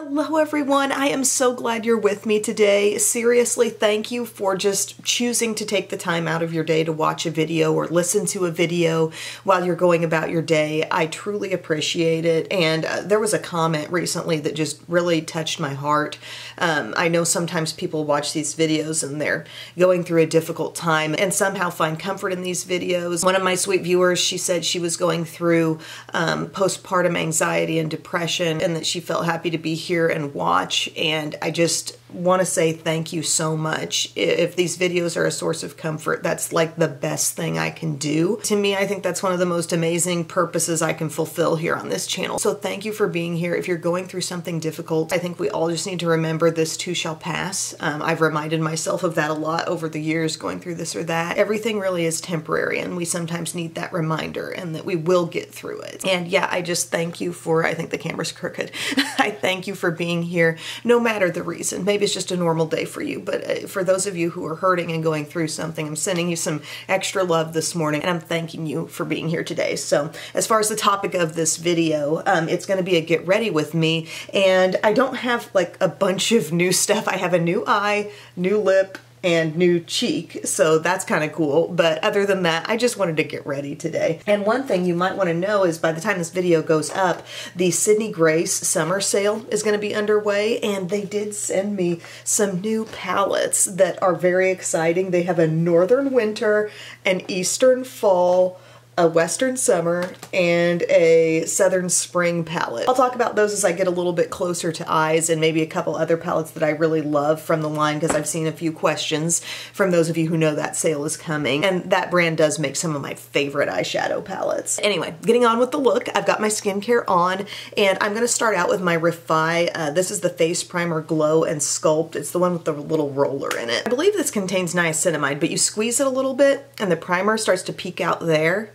Hello everyone, I am so glad you're with me today. Seriously, thank you for just choosing to take the time out of your day to watch a video or listen to a video while you're going about your day. I truly appreciate it, and there was a comment recently that just really touched my heart. I know sometimes people watch these videos and they're going through a difficult time and somehow find comfort in these videos. One of my sweet viewers, she said she was going through postpartum anxiety and depression and that she felt happy to be here and watch, and I just want to say thank you so much. If these videos are a source of comfort, that's like the best thing I can do. To me, I think that's one of the most amazing purposes I can fulfill here on this channel. So thank you for being here. If you're going through something difficult, I think we all just need to remember this too shall pass. I've reminded myself of that a lot over the years, going through this or that. Everything really is temporary, and we sometimes need that reminder and that we will get through it. And yeah, I just thank you for, I think the camera's crooked. I thank you for being here, no matter the reason. Maybe it's just a normal day for you, but for those of you who are hurting and going through something, I'm sending you some extra love this morning, and I'm thanking you for being here today. So as far as the topic of this video, it's going to be a get ready with me, and I don't have like a bunch of new stuff. I have a new eye, new lip, and new cheek, so that's kind of cool. But other than that, I just wanted to get ready today. And one thing you might want to know is by the time this video goes up, the Sydney Grace summer sale is going to be underway, and they did send me some new palettes that are very exciting. They have a northern winter, an eastern fall, a western summer, and a southern spring palette. I'll talk about those as I get a little bit closer to eyes, and maybe a couple other palettes that I really love from the line, because I've seen a few questions from those of you who know that sale is coming, and that brand does make some of my favorite eyeshadow palettes. Anyway, getting on with the look, I've got my skincare on, and I'm going to start out with my Refi. This is the Face Primer Glow and Sculpt. It's the one with the little roller in it. I believe this contains niacinamide, but you squeeze it a little bit, and the primer starts to peek out there.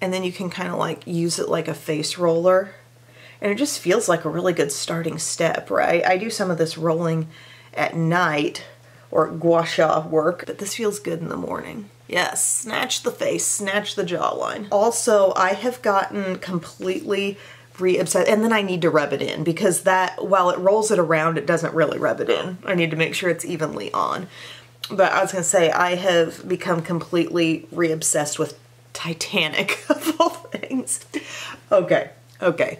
And then you can kind of like use it like a face roller. And it just feels like a really good starting step, right? I do some of this rolling at night or gua sha work, but this feels good in the morning. Yes, snatch the face, snatch the jawline. Also, I have gotten completely re-obsessed, and then I need to rub it in, because that, while it rolls it around, it doesn't really rub it in. I need to make sure it's evenly on. But I was gonna say, I have become completely re-obsessed with Titanic, of all things. Okay.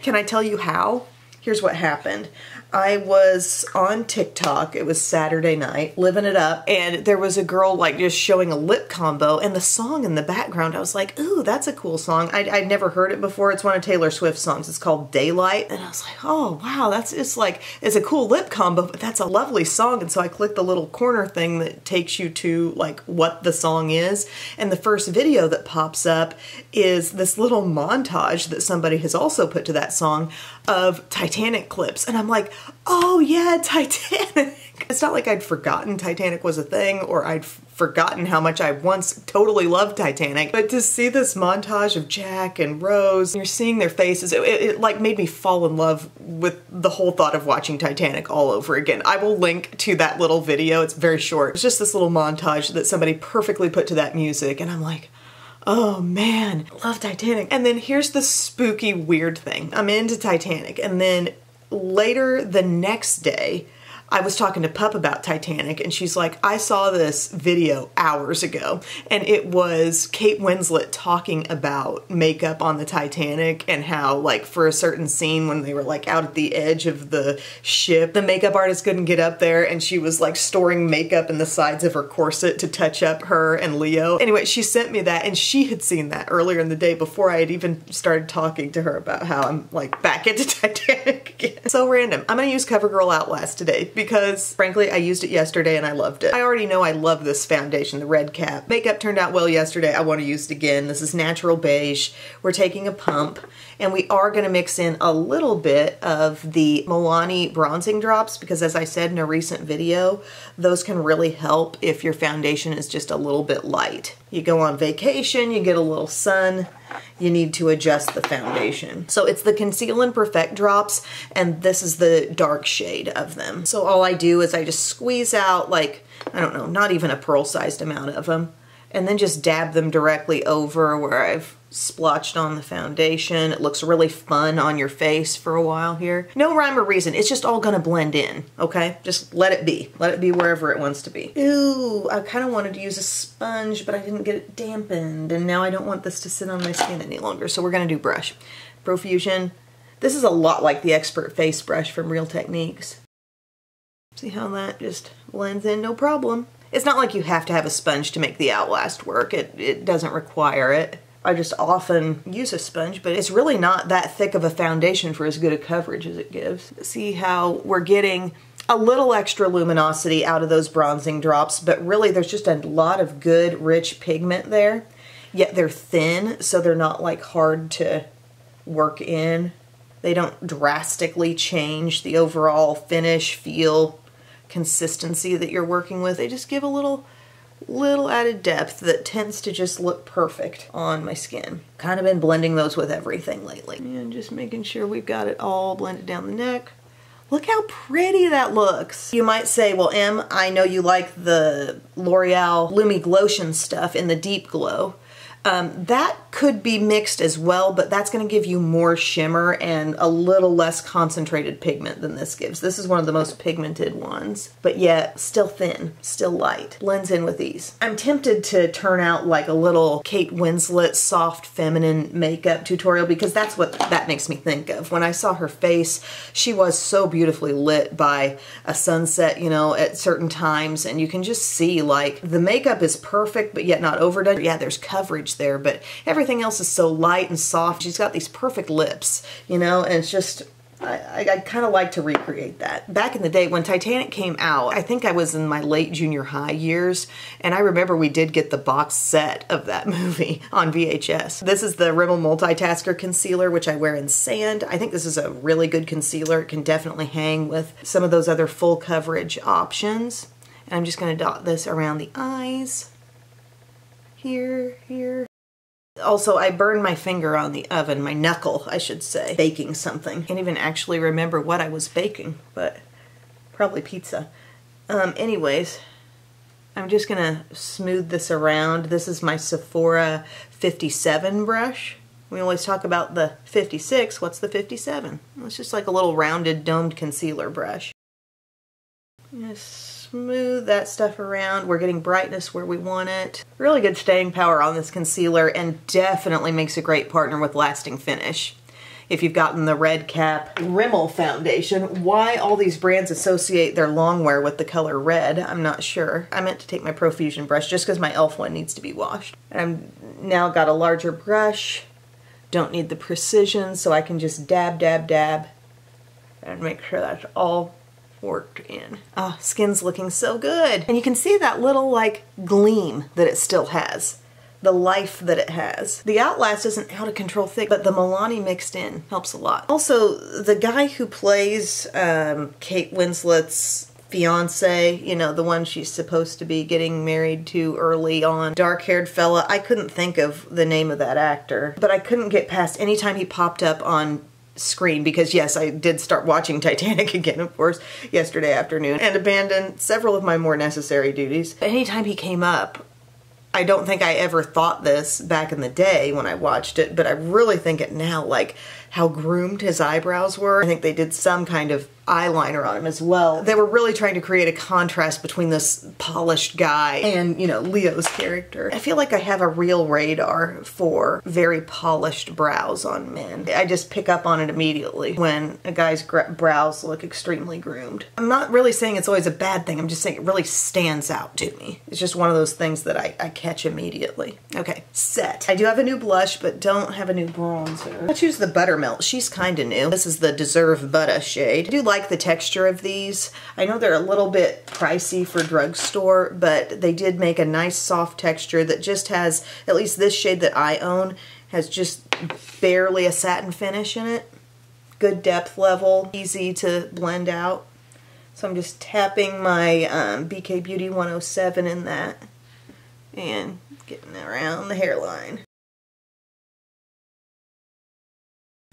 Can I tell you how? Here's what happened. I was on TikTok, it was Saturday night, living it up, and there was a girl like just showing a lip combo, and the song in the background, I was like, ooh, that's a cool song. I'd never heard it before. It's one of Taylor Swift's songs. It's called Daylight, and I was like, oh wow, that's just like, it's a cool lip combo, but that's a lovely song. And so I clicked the little corner thing that takes you to like what the song is, and the first video that pops up is this little montage that somebody has also put to that song of Titanic clips, and I'm like, oh yeah, Titanic. It's not like I'd forgotten Titanic was a thing, or I'd forgotten how much I once totally loved Titanic, but to see this montage of Jack and Rose, and you're seeing their faces, it like made me fall in love with the whole thought of watching Titanic all over again. I will link to that little video. It's very short. It's just this little montage that somebody perfectly put to that music, and I'm like, oh man, I love Titanic. And then here's the spooky weird thing. I'm into Titanic, and then later the next day, I was talking to Pup about Titanic, and she's like, I saw this video hours ago, and it was Kate Winslet talking about makeup on the Titanic, and how like for a certain scene when they were like out at the edge of the ship, the makeup artist couldn't get up there, and she was like storing makeup in the sides of her corset to touch up her and Leo. Anyway, she sent me that, and she had seen that earlier in the day before I had even started talking to her about how I'm like back into Titanic again. So random. I'm gonna use CoverGirl Outlast today, because frankly, I used it yesterday and I loved it. I already know I love this foundation, the red cap. Makeup turned out well yesterday. I want to use it again. This is Natural Beige. We're taking a pump, and we are going to mix in a little bit of the Milani bronzing drops, because as I said in a recent video, those can really help if your foundation is just a little bit light. You go on vacation, you get a little sun, you need to adjust the foundation. So it's the Conceal and Perfect drops, and this is the dark shade of them. So all I do is I just squeeze out like, I don't know, not even a pearl-sized amount of them, and then just dab them directly over where I've splotched on the foundation. It looks really fun on your face for a while here. No rhyme or reason. It's just all gonna blend in, okay? Just let it be. Let it be wherever it wants to be. Ooh, I kind of wanted to use a sponge, but I didn't get it dampened, and now I don't want this to sit on my skin any longer, so we're gonna do brush. Profusion. This is a lot like the Expert Face Brush from Real Techniques. See how that just blends in, no problem. It's not like you have to have a sponge to make the Outlast work. It doesn't require it. I just often use a sponge, but it's really not that thick of a foundation for as good a coverage as it gives. See how we're getting a little extra luminosity out of those bronzing drops, but really there's just a lot of good, rich pigment there, yet they're thin, so they're not like hard to work in. They don't drastically change the overall finish, feel, consistency that you're working with. They just give a little added depth that tends to just look perfect on my skin. Kind of been blending those with everything lately. And just making sure we've got it all blended down the neck. Look how pretty that looks. You might say, well, Em, I know you like the L'Oreal Lumi Glotion stuff in the Deep Glow. That could be mixed as well, but that's going to give you more shimmer and a little less concentrated pigment than this gives. This is one of the most pigmented ones, but yet still thin, still light. Blends in with ease. I'm tempted to turn out like a little Kate Winslet soft feminine makeup tutorial because that's what that makes me think of. When I saw her face, she was so beautifully lit by a sunset, you know, at certain times, and you can just see like the makeup is perfect but yet not overdone. Yeah, there's coverage there, but everything else is so light and soft. She's got these perfect lips, you know, and it's just, I kind of like to recreate that. Back in the day when Titanic came out, I think I was in my late junior high years, and I remember we did get the box set of that movie on VHS. This is the Rimmel Multitasker Concealer, which I wear in Sand. I think this is a really good concealer. It can definitely hang with some of those other full coverage options. And I'm just going to dot this around the eyes. Here. Also, I burned my finger on the oven, my knuckle, I should say, baking something. Can't even actually remember what I was baking, but probably pizza. Anyways, I'm just gonna smooth this around. This is my Sephora 57 brush. We always talk about the 56. What's the 57? It's just like a little rounded domed concealer brush. Just smooth that stuff around. We're getting brightness where we want it. Really good staying power on this concealer and definitely makes a great partner with lasting finish. If you've gotten the Red Cap Rimmel foundation, why all these brands associate their longwear with the color red, I'm not sure. I meant to take my Profusion brush just because my e.l.f. one needs to be washed. And I've now got a larger brush. Don't need the precision, so I can just dab and make sure that's all worked in. Oh, skin's looking so good. And you can see that little like gleam that it still has. The life that it has. The Outlast isn't out of control thick, but the Milani mixed in helps a lot. Also, the guy who plays Kate Winslet's fiance, you know, the one she's supposed to be getting married to early on, dark-haired fella, I couldn't think of the name of that actor, but I couldn't get past any time he popped up on screen because yes, I did start watching Titanic again, of course, yesterday afternoon and abandoned several of my more necessary duties. Anytime he came up, I don't think I ever thought this back in the day when I watched it, but I really think it now, like how groomed his eyebrows were. I think they did some kind of eyeliner on him as well. They were really trying to create a contrast between this polished guy and, you know, Leo's character. I feel like I have a real radar for very polished brows on men. I just pick up on it immediately when a guy's brows look extremely groomed. I'm not really saying it's always a bad thing, I'm just saying it really stands out to me. It's just one of those things that I catch immediately. Okay, set. I do have a new blush, but don't have a new bronzer. Let's use the Buttermilk. She's kinda new. This is the Deserve Butter shade. I do like the texture of these. I know they're a little bit pricey for drugstore, but they did make a nice soft texture that just has, at least this shade that I own, has just barely a satin finish in it. Good depth level, easy to blend out. So I'm just tapping my BK Beauty 107 in that and getting around the hairline.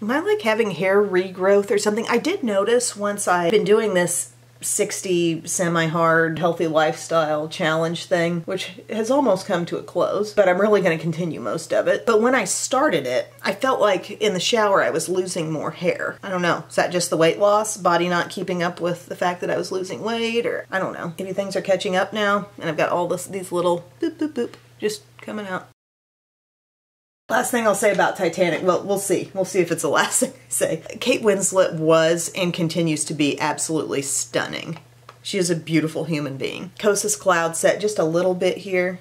Am I like having hair regrowth or something? I did notice once I've been doing this 60 semi-hard healthy lifestyle challenge thing, which has almost come to a close, but I'm really going to continue most of it. But when I started it, I felt like in the shower I was losing more hair. I don't know. Is that just the weight loss? Body not keeping up with the fact that I was losing weight? Or I don't know. Maybe things are catching up now and I've got all these little boop boop boop just coming out. Last thing I'll say about Titanic, well, we'll see. We'll see if it's the last thing I say. Kate Winslet was and continues to be absolutely stunning. She is a beautiful human being. Kosas Cloud Set, just a little bit here.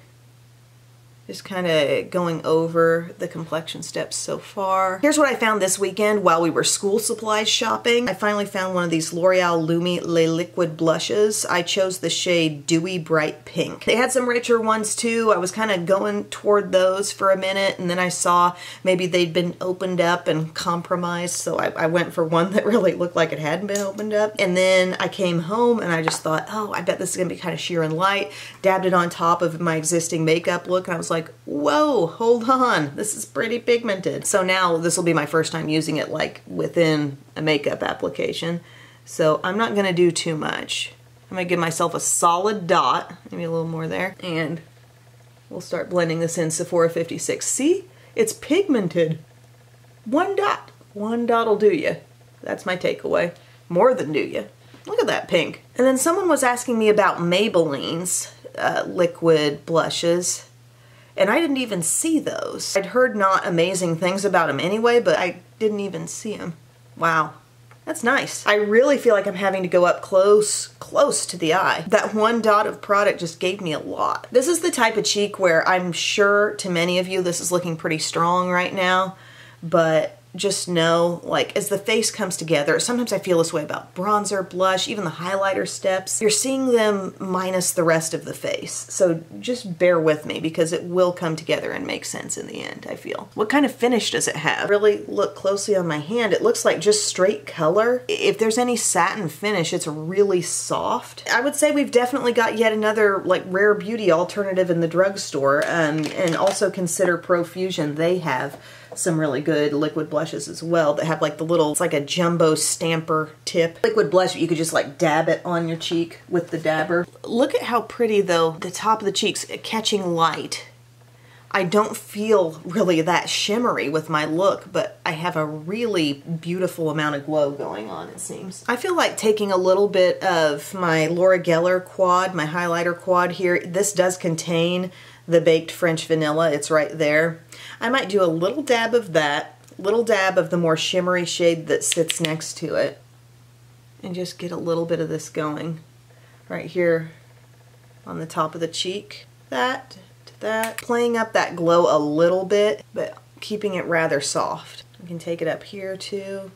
Just kind of going over the complexion steps so far. Here's what I found this weekend while we were school supplies shopping. I finally found one of these L'Oreal Lumi Le Liquid blushes. I chose the shade Dewy Bright Pink. They had some richer ones too. I was kind of going toward those for a minute, and then I saw maybe they'd been opened up and compromised, so I went for one that really looked like it hadn't been opened up. And then I came home and I just thought, oh, I bet this is gonna be kind of sheer and light. Dabbed it on top of my existing makeup look, and I was like, whoa, hold on, this is pretty pigmented. So now this will be my first time using it like within a makeup application. So I'm not gonna do too much. I'm gonna give myself a solid dot, maybe a little more there, and we'll start blending this in. Sephora 56. See, it's pigmented. One dot will do you. That's my takeaway. More than do you. Look at that pink. And then someone was asking me about Maybelline's liquid blushes. And I didn't even see those. I'd heard not amazing things about them anyway, but I didn't even see them. Wow, that's nice. I really feel like I'm having to go up close to the eye. That one dot of product just gave me a lot. This is the type of cheek where I'm sure to many of you this is looking pretty strong right now, but just know, like, as the face comes together, sometimes I feel this way about bronzer, blush, even the highlighter steps. You're seeing them minus the rest of the face. So just bear with me because it will come together and make sense in the end, I feel. What kind of finish does it have? Really look closely on my hand. It looks like just straight color. If there's any satin finish, it's really soft. I would say we've definitely got yet another like rare beauty alternative in the drugstore, and also consider Profusion. They have some really good liquid blushes as well that have like the little, it's like a jumbo stamper tip. Liquid blush, you could just like dab it on your cheek with the dabber. Look at how pretty though, the top of the cheeks catching light. I don't feel really that shimmery with my look, but I have a really beautiful amount of glow going on, it seems. I feel like taking a little bit of my Laura Geller quad, my highlighter quad here. This does contain the baked French vanilla, it's right there. I might do a little dab of that, little dab of the more shimmery shade that sits next to it, and just get a little bit of this going right here on the top of the cheek. That to that, playing up that glow a little bit, but keeping it rather soft. You can take it up here too.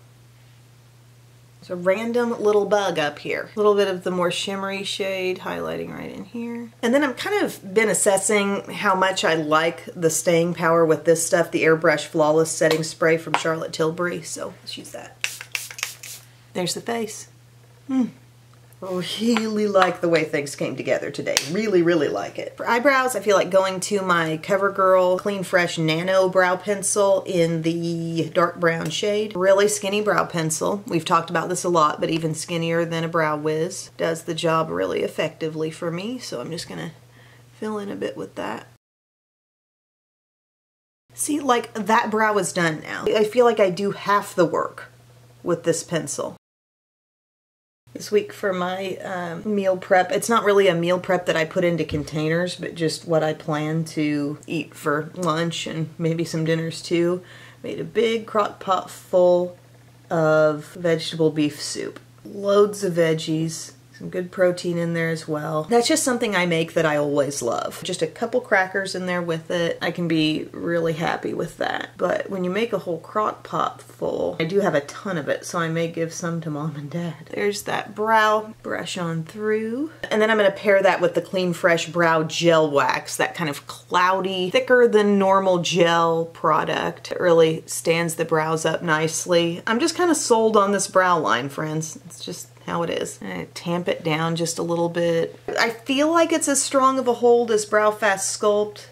There's a random little bug up here. A little bit of the more shimmery shade highlighting right in here. And then I'm kind of been assessing how much I like the staying power with this stuff, the Airbrush Flawless Setting Spray from Charlotte Tilbury. So let's use that. There's the face. Really like the way things came together today. Really, really like it. For eyebrows, I feel like going to my CoverGirl Clean Fresh Nano Brow Pencil in the dark brown shade. Really skinny brow pencil. We've talked about this a lot, but even skinnier than a Brow Wiz. Does the job really effectively for me, so I'm just gonna fill in a bit with that. See, like, that brow is done now. I feel like I do half the work with this pencil. This week for my meal prep, it's not really a meal prep that I put into containers, but just what I plan to eat for lunch and maybe some dinners too. Made a big crock pot full of vegetable beef soup. Loads of veggies, some good protein in there as well. That's just something I make that I always love. Just a couple crackers in there with it. I can be really happy with that. But when you make a whole crock pot full, I do have a ton of it, so I may give some to mom and dad. There's that brow brush on through. And then I'm gonna pair that with the Clean Fresh Brow Gel Wax, that kind of cloudy, thicker than normal gel product. It really stands the brows up nicely. I'm just kind of sold on this brow line, friends. It's just how it is. I tamp it down just a little bit. I feel like it's as strong of a hold as Brow Fast Sculpt.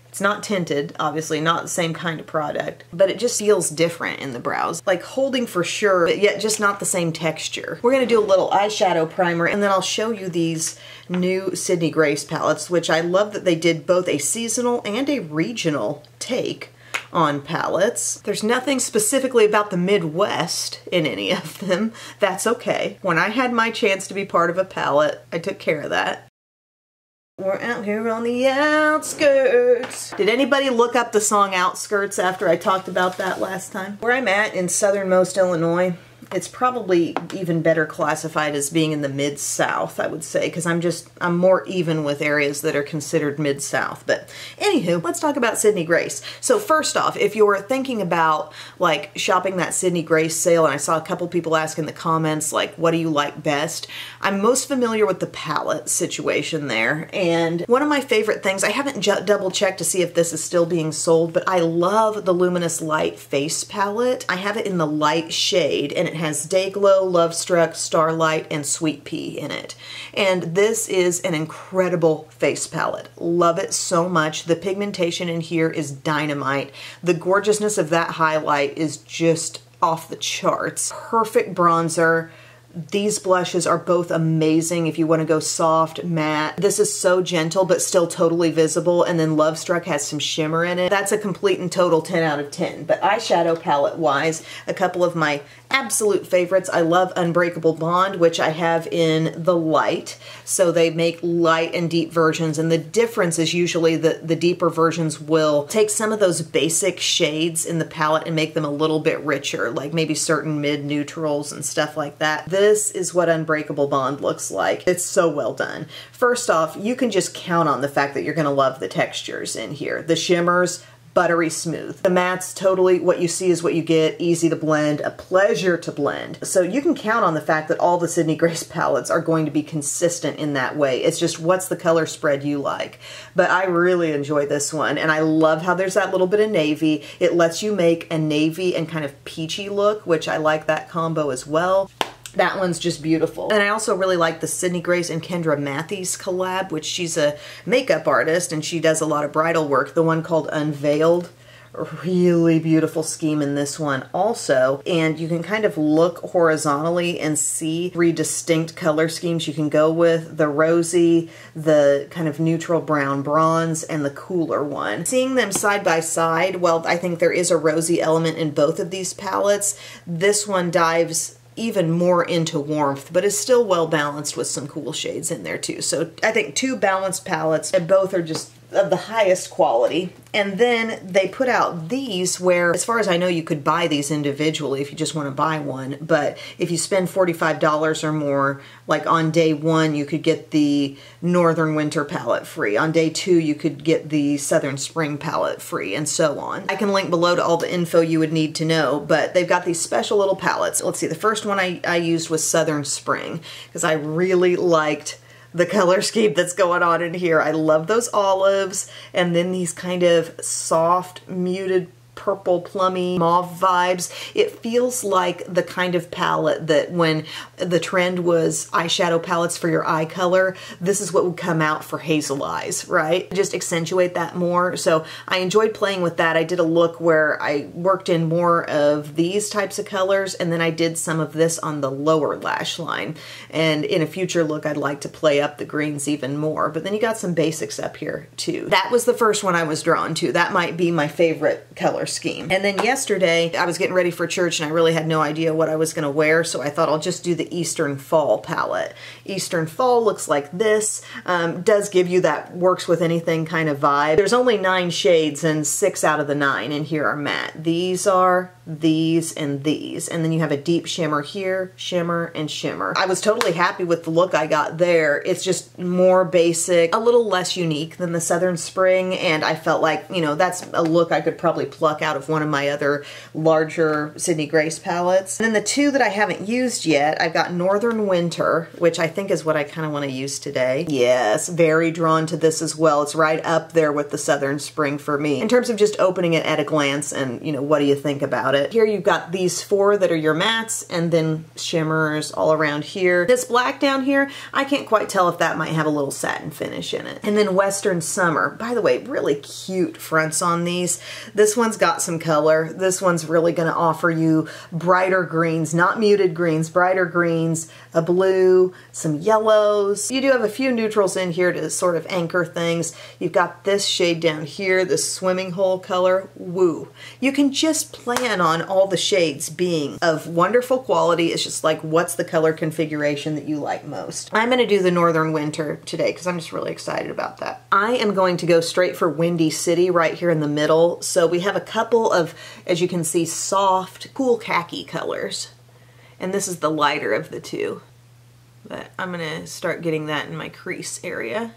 It's not tinted, obviously, not the same kind of product, but it just feels different in the brows. Like holding for sure, but yet just not the same texture. We're gonna do a little eyeshadow primer, and then I'll show you these new Sydney Grace palettes, which I love that they did both a seasonal and a regional take on palettes. There's nothing specifically about the Midwest in any of them. That's okay. When I had my chance to be part of a palette, I took care of that. We're out here on the outskirts. Did anybody look up the song Outskirts after I talked about that last time? Where I'm at in southernmost Illinois, it's probably even better classified as being in the Mid-South, I would say, because I'm more even with areas that are considered Mid-South. But anywho, let's talk about Sydney Grace. So first off, if you're thinking about like shopping that Sydney Grace sale, and I saw a couple people ask in the comments, like, what do you like best? I'm most familiar with the palette situation there. And one of my favorite things, I haven't double checked to see if this is still being sold, but I love the Luminous Light Face Palette. I have it in the light shade, and it has Day Glow, Love Struck, Starlight, and Sweet Pea in it. And this is an incredible face palette. Love it so much. The pigmentation in here is dynamite. The gorgeousness of that highlight is just off the charts. Perfect bronzer. These blushes are both amazing if you want to go soft, matte. This is so gentle but still totally visible, and then Love Struck has some shimmer in it. That's a complete and total 10 out of 10. But eyeshadow palette wise, a couple of my absolute favorites. I love Unbreakable Bond, which I have in the light. So they make light and deep versions, and the difference is usually the deeper versions will take some of those basic shades in the palette and make them a little bit richer, like maybe certain mid-neutrals and stuff like that. This is what Unbreakable Bond looks like. It's so well done. First off, you can just count on the fact that you're gonna love the textures in here. The shimmers, buttery smooth. The mattes, totally what you see is what you get, easy to blend, a pleasure to blend. So you can count on the fact that all the Sydney Grace palettes are going to be consistent in that way. It's just what's the color spread you like. But I really enjoy this one, and I love how there's that little bit of navy. It lets you make a navy and kind of peachy look, which I like that combo as well. That one's just beautiful. And I also really like the Sydney Grace and Kendra Matthews collab, which she's a makeup artist and she does a lot of bridal work. The one called Unveiled. A really beautiful scheme in this one also. And you can kind of look horizontally and see 3 distinct color schemes you can go with. The rosy, the kind of neutral brown bronze, and the cooler one. Seeing them side by side, well, I think there is a rosy element in both of these palettes. This one dives even more into warmth, but is still well balanced with some cool shades in there too. So I think 2 balanced palettes, and both are just of the highest quality. And then they put out these where, as far as I know, you could buy these individually if you just want to buy one, but if you spend $45 or more, like on day 1 you could get the Northern Winter palette free. On day 2 you could get the Southern Spring palette free, and so on. I can link below to all the info you would need to know, but they've got these special little palettes. Let's see, the first one I used was Southern Spring, because I really liked the color scheme that's going on in here. I love those olives, and then these kind of soft, muted purple, plummy, mauve vibes. It feels like the kind of palette that when the trend was eyeshadow palettes for your eye color, this is what would come out for hazel eyes, right? Just accentuate that more. So I enjoyed playing with that. I did a look where I worked in more of these types of colors, and then I did some of this on the lower lash line. And in a future look, I'd like to play up the greens even more. But then you got some basics up here too. That was the first one I was drawn to. That might be my favorite color scheme. And then yesterday I was getting ready for church and I really had no idea what I was going to wear, so I thought I'll just do the Eastern Fall palette. Eastern Fall looks like this. Does give you that works with anything kind of vibe. There's only 9 shades and 6 out of the 9 in here are matte. These are, these, and these. And then you have a deep shimmer here, shimmer, and shimmer. I was totally happy with the look I got there. It's just more basic, a little less unique than the Southern Spring, and I felt like, you know, that's a look I could probably plug pluck out of one of my other larger Sydney Grace palettes. And then the two that I haven't used yet, I've got Northern Winter, which I think is what I kind of want to use today. Yes, very drawn to this as well. It's right up there with the Southern Spring for me in terms of just opening it at a glance and, you know, what do you think about it? Here you've got these four that are your mattes and then shimmers all around here. This black down here, I can't quite tell if that might have a little satin finish in it. And then Western Summer. By the way, really cute fronts on these. This one's got some color. This one's really going to offer you brighter greens, not muted greens, brighter greens, a blue, some yellows. You do have a few neutrals in here to sort of anchor things. You've got this shade down here, this swimming hole color. Woo. You can just plan on all the shades being of wonderful quality. It's just like, what's the color configuration that you like most? I'm going to do the Northern Winter today because I'm just really excited about that. I am going to go straight for Windy City right here in the middle. So we have a couple of, as you can see, soft, cool khaki colors. And this is the lighter of the two. But I'm going to start getting that in my crease area.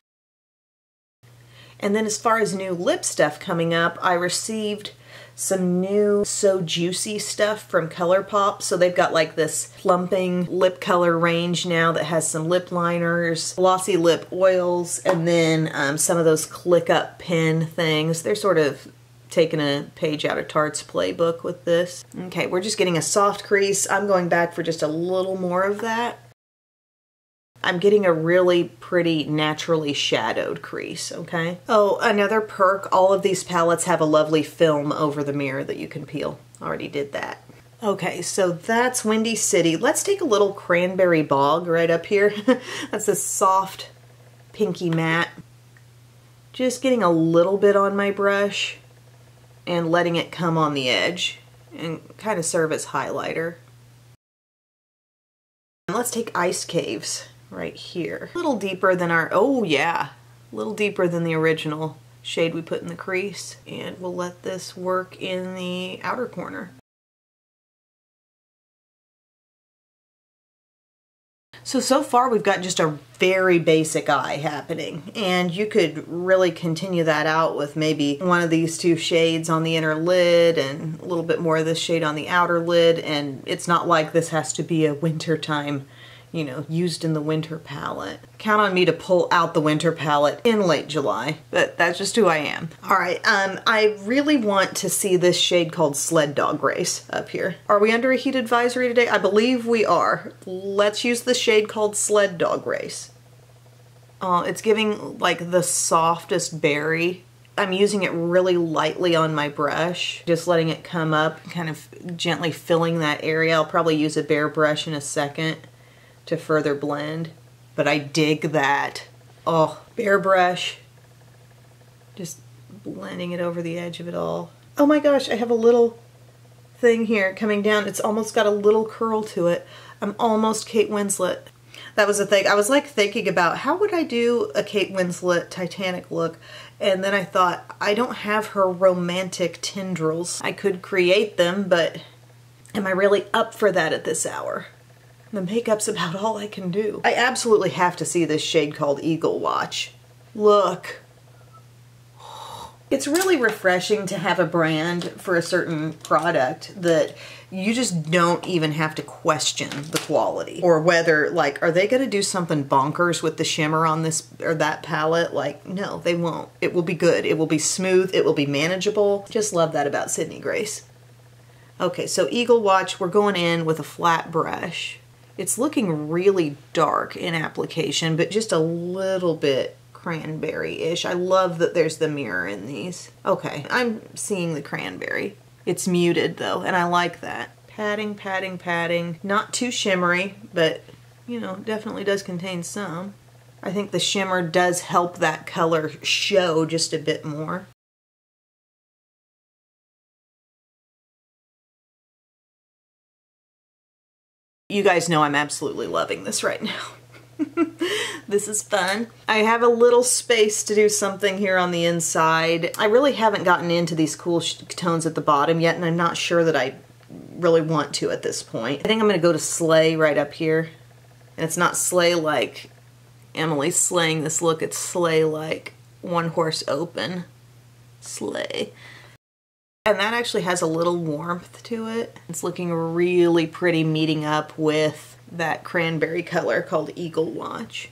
And then as far as new lip stuff coming up, I received some new So Juicy stuff from ColourPop. So they've got like this plumping lip color range now that has some lip liners, glossy lip oils, and then some of those click up pen things. They're sort of taking a page out of Tarte's playbook with this. Okay, we're just getting a soft crease. I'm going back for just a little more of that. I'm getting a really pretty naturally shadowed crease, okay? Oh, another perk, all of these palettes have a lovely film over the mirror that you can peel. Already did that. Okay, so that's Windy City. Let's take a little Cranberry Bog right up here. That's a soft pinky matte. Just getting a little bit on my brush and letting it come on the edge and kind of serve as highlighter. And let's take Ice Caves right here. A little deeper than our, oh yeah, a little deeper than the original shade we put in the crease. And we'll let this work in the outer corner. So far we've got just a very basic eye happening, and you could really continue that out with maybe one of these two shades on the inner lid and a little bit more of this shade on the outer lid, and it's not like this has to be a wintertime, you know, used in the winter palette. Count on me to pull out the winter palette in late July, but that's just who I am. All right, I really want to see this shade called Sled Dog Race up here. Are we under a heat advisory today? I believe we are. Let's use the shade called Sled Dog Race. It's giving like the softest berry. I'm using it really lightly on my brush, just letting it come up, kind of gently filling that area. I'll probably use a bare brush in a second to further blend, but I dig that. Oh, bare brush, just blending it over the edge of it all. Oh my gosh, I have a little thing here coming down. It's almost got a little curl to it. I'm almost Kate Winslet. That was the thing. I was like thinking about how would I do a Kate Winslet Titanic look, and then I thought, I don't have her romantic tendrils. I could create them, but am I really up for that at this hour? The makeup's about all I can do. I absolutely have to see this shade called Eagle Watch. Look. It's really refreshing to have a brand for a certain product that you just don't even have to question the quality. Or whether, like, are they gonna do something bonkers with the shimmer on this or that palette? Like, no, they won't. It will be good. It will be smooth. It will be manageable. Just love that about Sydney Grace. Okay, so Eagle Watch, we're going in with a flat brush. It's looking really dark in application, but just a little bit cranberry-ish. I love that there's the mirror in these. Okay, I'm seeing the cranberry. It's muted though, and I like that. Padding, padding, padding. Not too shimmery, but you know, definitely does contain some. I think the shimmer does help that color show just a bit more. You guys know I'm absolutely loving this right now. This is fun. I have a little space to do something here on the inside. I really haven't gotten into these cool tones at the bottom yet, and I'm not sure that I really want to at this point. I think I'm gonna go to Slay right up here. And it's not Slay like Emily's slaying this look, it's Slay like One Horse Open. Slay. And that actually has a little warmth to it. It's looking really pretty meeting up with that cranberry color called Eagle Watch.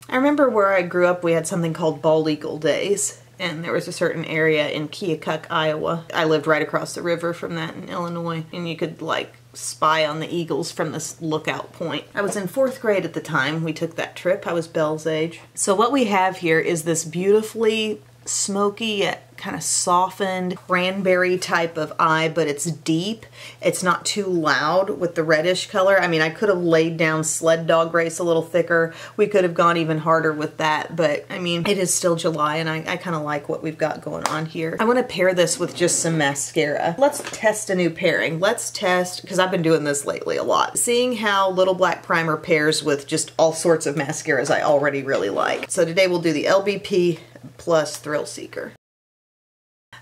I remember where I grew up we had something called Bald Eagle Days, and there was a certain area in Keokuk, Iowa. I lived right across the river from that in Illinois, and you could like spy on the eagles from this lookout point. I was in 4th grade at the time we took that trip. I was Belle's age. So what we have here is this beautifully smoky, kind of softened cranberry type of eye, but it's deep. It's not too loud with the reddish color. I mean, I could have laid down Sled Dog Race a little thicker. We could have gone even harder with that, but I mean, it is still July and I kind of like what we've got going on here. I want to pair this with just some mascara. Let's test a new pairing. Let's test, because I've been doing this lately a lot, seeing how Little Black Primer pairs with just all sorts of mascaras I already really like. So today we'll do the LBP plus Thrill Seeker.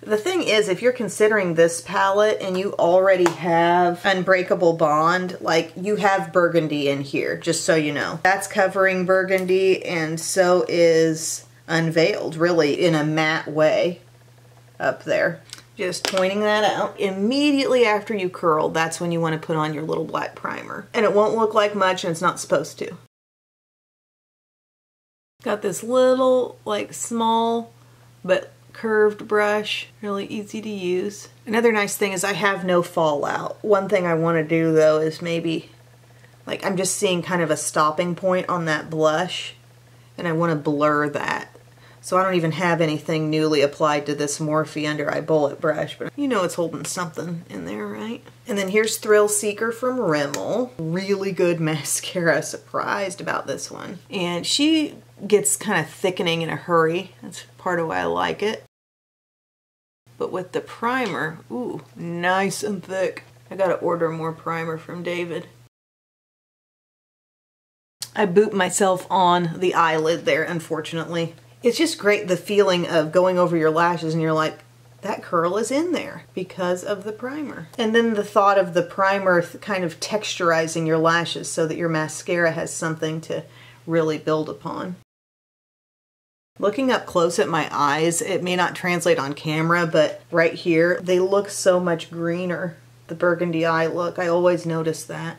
The thing is, if you're considering this palette and you already have Unbreakable Bond, like you have Burgundy in here, just so you know. That's covering Burgundy, and so is Unveiled, really in a matte way up there. Just pointing that out. Immediately after you curl, that's when you want to put on your Little Black Primer. And it won't look like much, and it's not supposed to. Got this little, like, small but curved brush, really easy to use. Another nice thing is I have no fallout. One thing I want to do though is maybe, like, I'm just seeing kind of a stopping point on that blush, and I want to blur that. So I don't even have anything newly applied to this Morphe under eye bullet brush, but you know it's holding something in there, right? And then here's Thrill Seeker from Rimmel. Really good mascara, surprised about this one. And she gets kind of thickening in a hurry. That's part of why I like it. But with the primer, ooh, nice and thick. I gotta order more primer from David. I booped myself on the eyelid there, unfortunately. It's just great, the feeling of going over your lashes and you're like, that curl is in there because of the primer. And then the thought of the primer kind of texturizing your lashes so that your mascara has something to really build upon. Looking up close at my eyes, it may not translate on camera, but right here, they look so much greener. The burgundy eye look, I always notice that.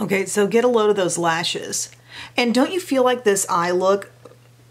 Okay, so get a load of those lashes. And don't you feel like this eye look,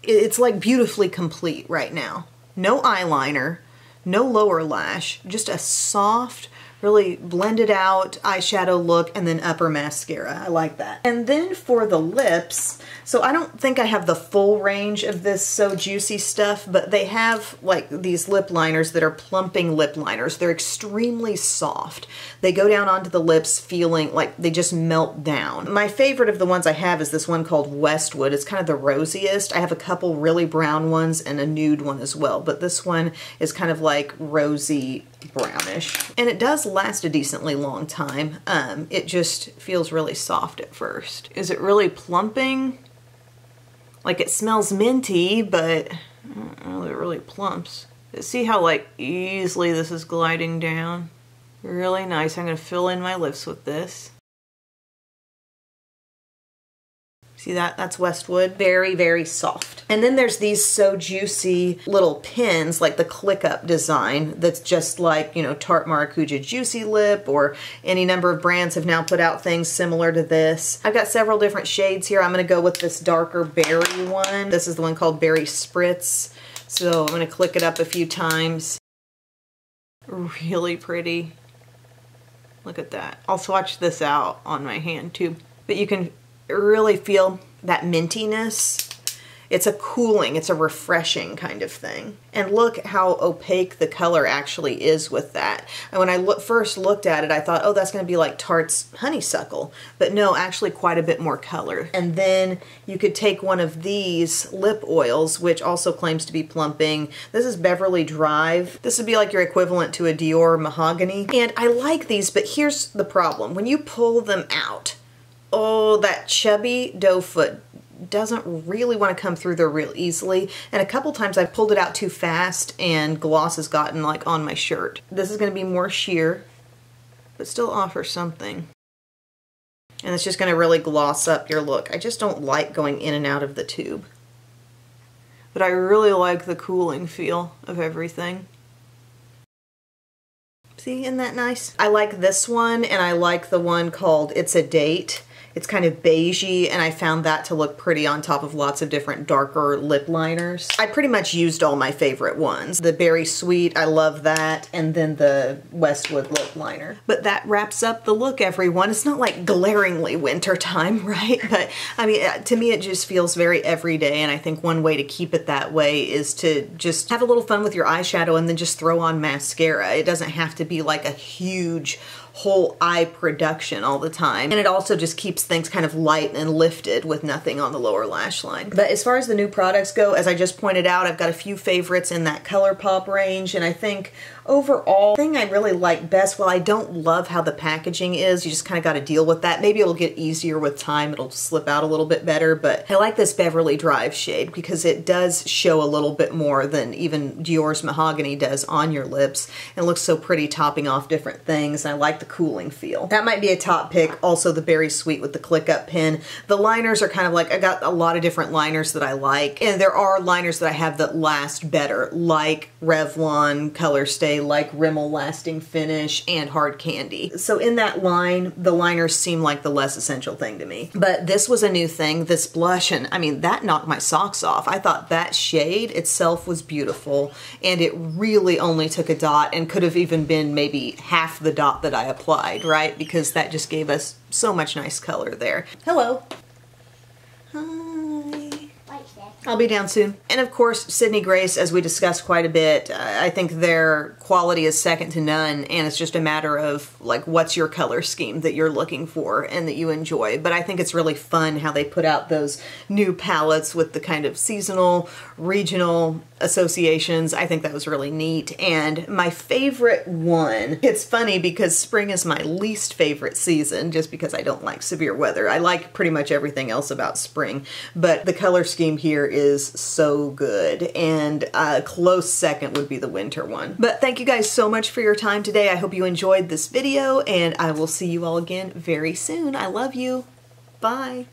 it's like beautifully complete right now. No eyeliner, no lower lash, just a soft, really blended out eyeshadow look and then upper mascara. I like that. And then for the lips, so I don't think I have the full range of this So Juicy stuff, but they have like these lip liners that are plumping lip liners. They're extremely soft. They go down onto the lips feeling like they just melt down. My favorite of the ones I have is this one called Westwood. It's kind of the rosiest. I have a couple really brown ones and a nude one as well, but this one is kind of like rosy brownish. And it does last a decently long time. It just feels really soft at first. Is it really plumping? Like it smells minty, but I don't know that it really plumps. See how like easily this is gliding down? Really nice. I'm going to fill in my lips with this. See that? That's Westwood. Very, very soft. And then there's these So Juicy little pins, like the click up design that's just like, you know, Tarte Maracuja Juicy Lip, or any number of brands have now put out things similar to this. I've got several different shades here. I'm going to go with this darker berry one. This is the one called Berry Spritz. So I'm going to click it up a few times. Really pretty. Look at that. I'll swatch this out on my hand too. But you can really feel that mintiness. It's a cooling, it's a refreshing kind of thing. And look how opaque the color actually is with that. And when I first looked at it, I thought, oh, that's going to be like Tarte's Honeysuckle. But no, actually quite a bit more color. And then you could take one of these lip oils, which also claims to be plumping. This is Beverly Drive. This would be like your equivalent to a Dior Mahogany. And I like these, but here's the problem. When you pull them out, oh, that chubby doe foot doesn't really want to come through there real easily. And a couple times I've pulled it out too fast and gloss has gotten like on my shirt. This is going to be more sheer, but still offer something. And it's just going to really gloss up your look. I just don't like going in and out of the tube. but I really like the cooling feel of everything. See, isn't that nice? I like this one, and I like the one called It's a Date. It's kind of beigey, and I found that to look pretty on top of lots of different darker lip liners. I pretty much used all my favorite ones. The Berry Sweet, I love that, and then the Westwood lip liner. But that wraps up the look, everyone. It's not like glaringly wintertime, right? But I mean, to me, it just feels very everyday, and I think one way to keep it that way is to just have a little fun with your eyeshadow and then just throw on mascara. It doesn't have to be like a huge whole eye production all the time. And it also just keeps things kind of light and lifted with nothing on the lower lash line. But as far as the new products go, as I just pointed out, I've got a few favorites in that ColourPop range, and I think overall, the thing I really like best, well, I don't love how the packaging is. You just kind of got to deal with that. Maybe it'll get easier with time. It'll slip out a little bit better, but I like this Beverly Drive shade because it does show a little bit more than even Dior's Mahogany does on your lips. It looks so pretty topping off different things. And I like the cooling feel. That might be a top pick. Also the Berry Sweet with the click up pen. The liners are kind of like, I got a lot of different liners that I like, and there are liners that I have that last better, like Revlon, Color Stay, like Rimmel Lasting Finish, and Hard Candy. So in that line, the liners seem like the less essential thing to me. But this was a new thing, this blush, and I mean, that knocked my socks off. I thought that shade itself was beautiful, and it really only took a dot and could have even been maybe half the dot that I applied, right? Because that just gave us so much nice color there. Hello. I'll be down soon. And of course, Sydney Grace, as we discussed quite a bit, I think their quality is second to none, and it's just a matter of like what's your color scheme that you're looking for and that you enjoy. But I think it's really fun how they put out those new palettes with the kind of seasonal, regional associations. I think that was really neat. And my favorite one, it's funny because spring is my least favorite season just because I don't like severe weather. I like pretty much everything else about spring, but the color scheme here is so good, and a close second would be the winter one. But thank you guys so much for your time today. I hope you enjoyed this video, and I will see you all again very soon. I love you. Bye.